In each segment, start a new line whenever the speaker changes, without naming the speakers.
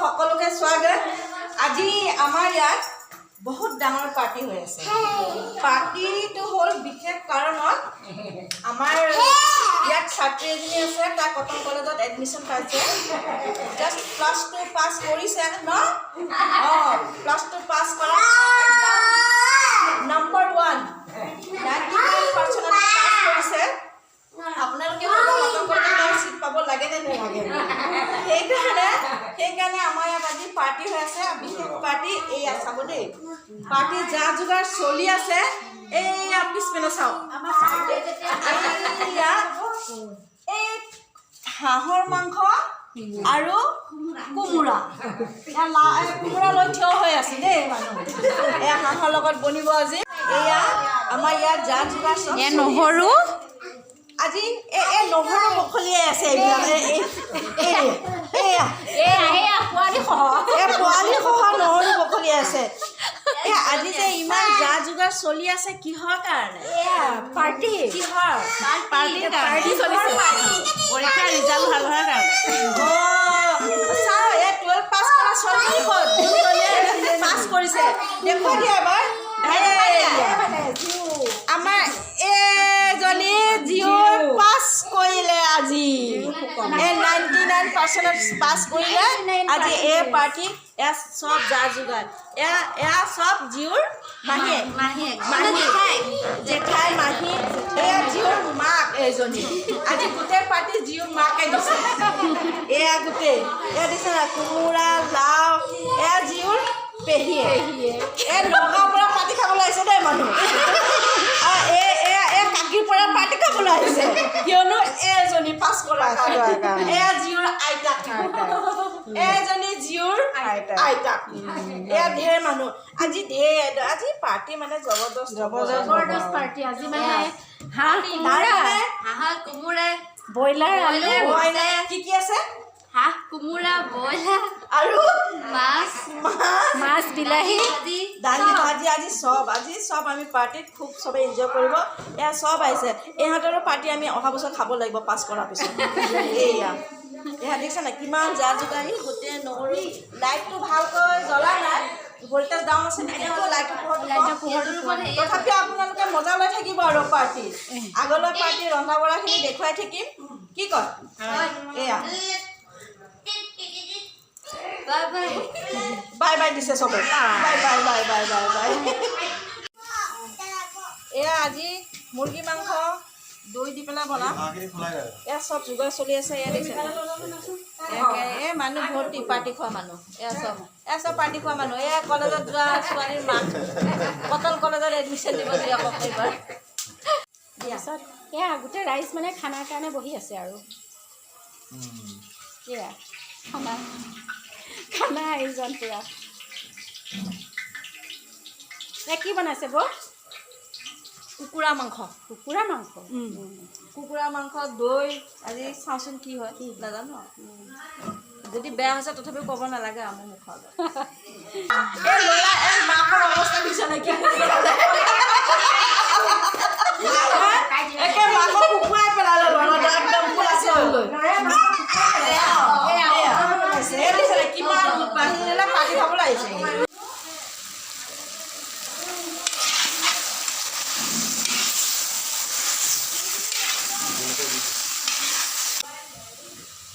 সকলোকে স্বাগত। আজি আমাৰ ইয়াত বহুত ডাঙৰ পাৰ্টি হৈ আছে। পাৰ্টিটো হ'ল বিশেষ কাৰণত আমাৰ ইয়াত ছাত্ৰী এজনী আছে, তাই কটন কলেজত এডমিশ্যন পাইছে। জাষ্ট +2 পাছ কৰিছে ন? +2 পাছ কৰা নম্বৰ 1 99% পাছ কৰিছে। আপোনালোকে কটন কলেজত চিট পাব লাগে নে নালাগে? সেইকাৰণে আমাৰ ইয়াত আজি পাৰ্টি হৈ আছে। বিশেষ পাৰ্টি এইয়া চাব দেই, পাৰ্টি যা যোগাৰ চলি আছে। এইয়া পিছপিনে চাওক, এই হাঁহৰ মাংস আৰু কোমোৰা, কোমোৰা লৈ থিয় হৈ আছে দেই মানুহ। এয়া হাঁহৰ লগত বনিব আজি। এয়া আমাৰ ইয়াত যা যোগাৰ নহৰু আজি নহৰু বখলিয়াই আছে। পোৱালি সহ নহৰু বখলিয়াই আছে। আজি যে ইমান যা যোগাৰ চলি আছে কিহৰ কাৰণে? পাৰ্টি। কিহৰ পাৰ্টি? পৰীক্ষাৰ ৰিজাল্ট ভাল হোৱাৰ কাৰণে। চাওঁ এই 12 পাছ কৰা ছোৱালী পাছ কৰিছে, দেখুৱাই দিয়া এবাৰ। আমাৰ এজনী জীৱ পাছ কৰিলে আজি, 99% পাছ কৰিলে আজি। এই পাৰ্টি এয়া চব যা যোগাৰ, এয়া চব জীউৰ মাহী জেঠাই মাহী, এয়া জীউৰ মাক এজনী। আজি গোটেই পাৰ্টি জীউৰ মাকে দিছে। এয়া গোটেই এয়া দিছে না, কোমোৰা লাও, এয়া জীউৰ পেহীয়ে। এই নগাঁৱৰ পৰা পাৰ্টি খাবলৈ আহিছে দেই মানুহ। কাকিৰ পৰা পাৰ্টি খাবলৈ আহিছে, কিয়নো এজনী পাছ কৰা। এয়া জীউৰ আইতাক, এজনী জীউৰ আইতাক। এয়া ঢেৰ মানুহ আজি, আজি পাৰ্টি মানে জবৰদস্ত পাৰ্টি। আজি মানে হাঁহ কোমোৰা ব্ৰইলাৰ কি আছে? হাঁহ কোমোৰা ব্ৰইলাৰ আৰু মাছ বিলাহী দালি ভাজি। আজি চব আমি পাৰ্টিত খুব চবে এনজয় কৰিব। এয়া চব আহিছে। ইহঁতৰো পাৰ্টি আমি অহা বছৰ খাব লাগিব পাছ কৰাৰ পিছত। এয়া দেখিছে নাই কিমান যা যোগাৰ। গোটেই নহৰু, লাইটটো ভালকৈ জ্বলা নাই, ভল্টেজ ডাউন আছে নেকি? তথাপিও আপোনালোকে মজা লৈ থাকিব আৰু পাৰ্টি। আগলৈ পাৰ্টি ৰন্ধা বঢ়াখিনি দেখুৱাই থাকিম। কি কয়? এয়া বাই বাই দিছে চবে। Bye bye bye bye bye bye. এয়া আজি মুৰ্গী মাংস দৈ দি পেলাই বনাম। এয়া চব যোগাৰ চলি আছে। এয়া দেখিছে এই মানুহ ভৰ্তি পাৰ্টি খোৱা মানুহ। এয়া চব পাৰ্টি খোৱা মানুহ। এয়া কলেজত যোৱা ছোৱালীৰ মাক, কটন কলেজত এডমিশ্যন দিব দিয়া এইবাৰ।
তাৰপিছত এয়া গোটেই ৰাইজ মানে খানাৰ কাৰণে বহি আছে আৰু এয়া খানা আয়োজন পূৰা। কি বনাইছে বৌ?
কুকুৰা মাংস। কুকুৰা মাংস দৈ। আজি চাওঁচোন কি হয়, নাজানো। যদি বেয়া হৈছে তথাপিও ক'ব নালাগে আমাৰ মুখত। মাকৰ অৱস্থা দিছে নেকি? একে মাকক কুকুৰাই পেলালে ল'ৰাটো একদম ফুলাচি হৈ গ'ল। কিমান বাহিৰলৈ পাৰ্টি খাবলৈ আহিছে।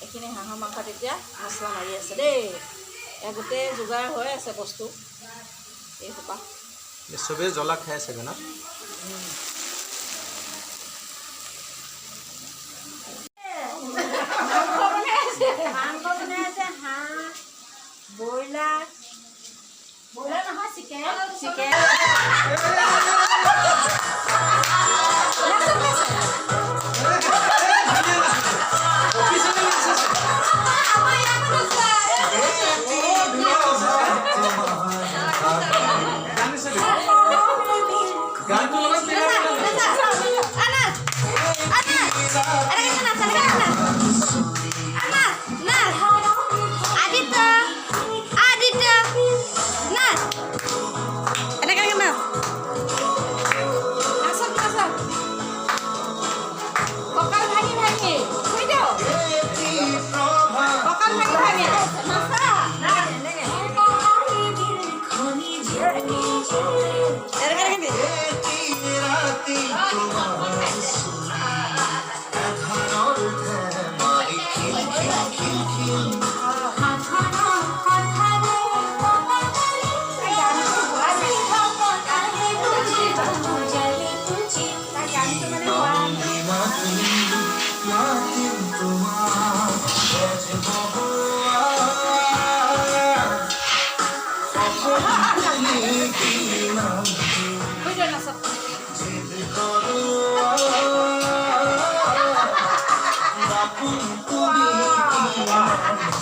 এইখিনি হাঁহৰ মাংসত এতিয়া মছলা মাৰি আছে দেই। গোটেই যোগাৰ হৈ আছে বস্তু এই সোপা।
চবেই জ্বলা খাই আছে ন?
মাংস বনাই আছে, হাঁহ ব্ৰইলাৰ নহয়, চিকেন।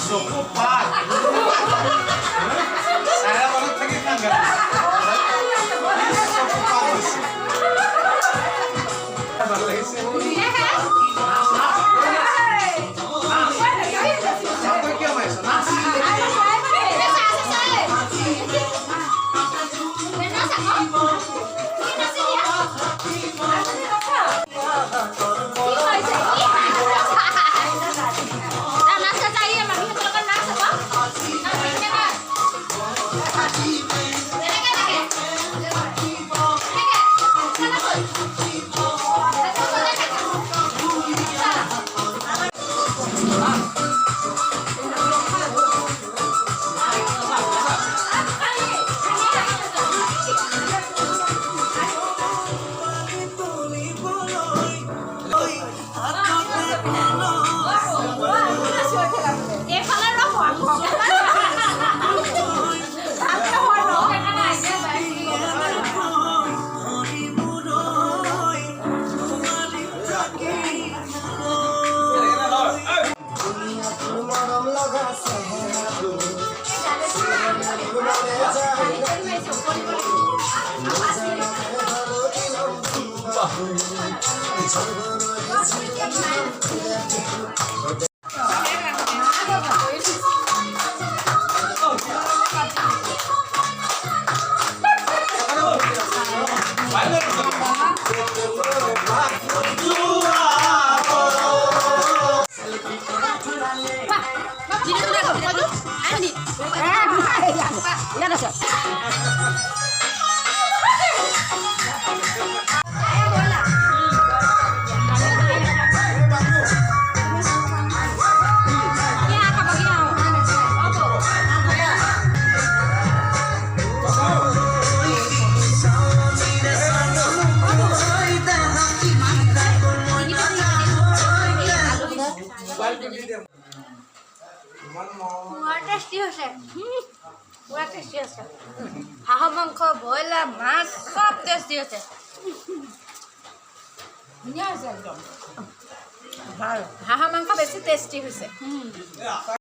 চকু পাত চাৰা মানত থাকি খাম চকু পাত হৈছে ভাল লাগিছে কিয় মাৰিছ না
টেষ্টি হৈছে পুৰা টেষ্টি আছে হাঁহৰ মাংস ব্ৰইলাৰ মাছ চব টেষ্টি হৈছে
ধুনীয়া হৈছে একদম
ভাল
হাঁহৰ মাংস বেছি টেষ্টি হৈছে